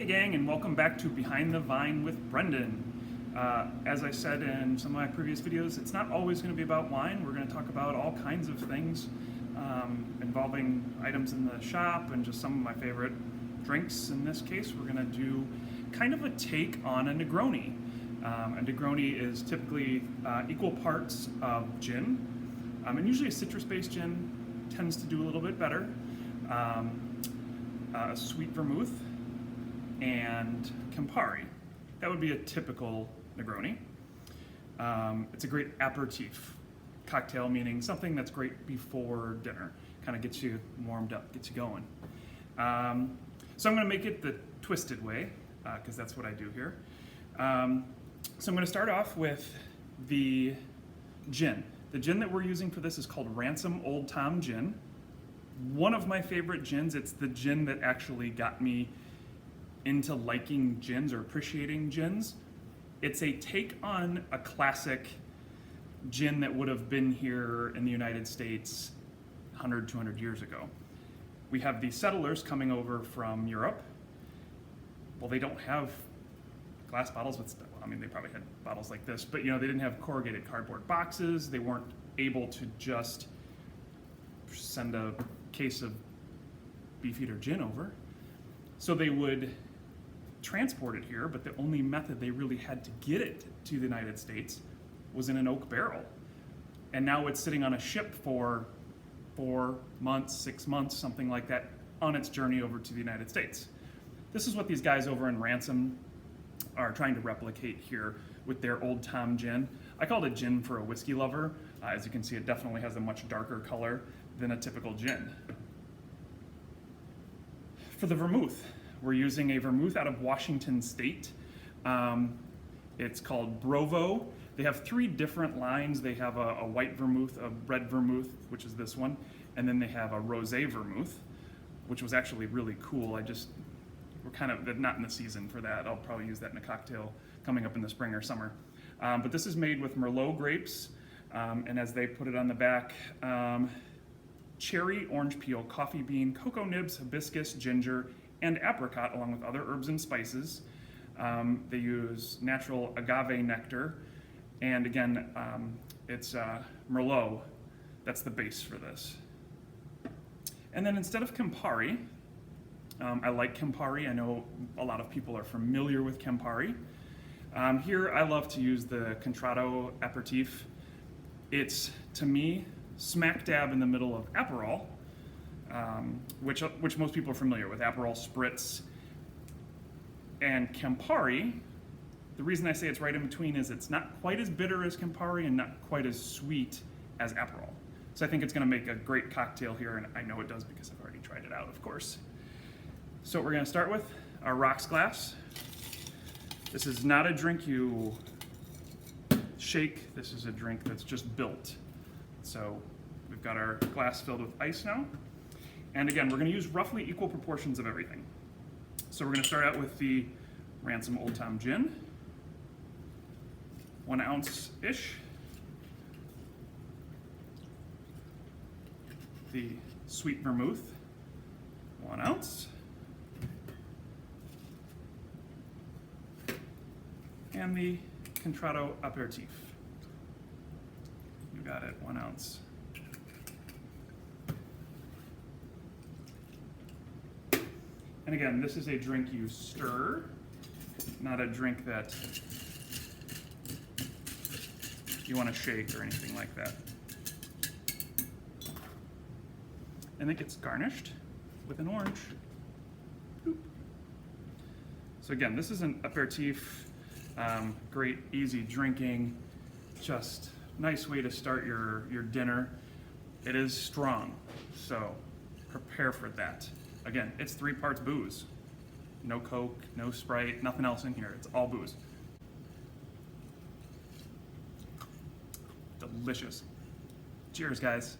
Hey gang, and welcome back to Behind the Vine with Brendan. As I said in some of my previous videos, it's not always going to be about wine. We're going to talk about all kinds of things involving items in the shop and just some of my favorite drinks. In this case, we're going to do kind of a take on a Negroni. A Negroni is typically equal parts of gin, and usually a citrus-based gin tends to do a little bit better. A sweet vermouth and Campari. That would be a typical Negroni. It's a great aperitif cocktail, meaning something that's great before dinner. Kind of gets you warmed up, gets you going. So I'm going to make it the twisted way, because that's what I do here. So I'm going to start off with the gin. The gin that we're using for this is called Ransom Old Tom Gin. One of my favorite gins. It's the gin that actually got me into liking gins or appreciating gins. It's a take on a classic gin that would have been here in the United States 100, 200 years ago. We have the settlers coming over from Europe. Well, they don't have glass bottles with, I mean, they probably had bottles like this, but they didn't have corrugated cardboard boxes. They weren't able to just send a case of Beefeater gin over. So they would transport it here, but the only method they really had to get it to the United States was in an oak barrel. And now it's sitting on a ship for 4 months, 6 months, something like that, on its journey over to the United States. This is what these guys over in Ransom are trying to replicate here with their Old Tom Gin. I call it a gin for a whiskey lover. As you can see, it definitely has a much darker color than a typical gin. For the vermouth, we're using a vermouth out of Washington State. It's called BroVo. They have 3 different lines. They have a white vermouth, a red vermouth, which is this one, and then they have a rosé vermouth, which was actually really cool. We're kind of not in the season for that. I'll probably use that in a cocktail coming up in the spring or summer. But this is made with Merlot grapes, and as they put it on the back, cherry, orange peel, coffee bean, cocoa nibs, hibiscus, ginger, and apricot, along with other herbs and spices. They use natural agave nectar, and again, it's Merlot. That's the base for this. And then instead of Campari, I like Campari. I know a lot of people are familiar with Campari. Here, I love to use the Contratto Aperitif. It's, to me, smack dab in the middle of Aperol, which most people are familiar with, Aperol Spritz. And Campari, the reason I say it's right in between is it's not quite as bitter as Campari and not quite as sweet as Aperol. So I think it's going to make a great cocktail here, and I know it does because I've already tried it out, of course. So what we're going to start with, our rocks glass. This is not a drink you shake. This is a drink that's just built. So we've got our glass filled with ice now. And again, we're going to use roughly equal proportions of everything. So we're going to start out with the Ransom Old Tom Gin, 1 ounce-ish. The Sweet Vermouth, 1 ounce. And the Contratto Aperitif. You got it, 1 ounce. And again, this is a drink you stir, not a drink that you want to shake or anything like that. And it gets garnished with an orange. Boop. So again, this is an aperitif, great, easy drinking, just nice way to start your dinner. It is strong, so prepare for that. Again, it's 3 parts booze. No Coke, no Sprite, nothing else in here. It's all booze. Delicious. Cheers, guys.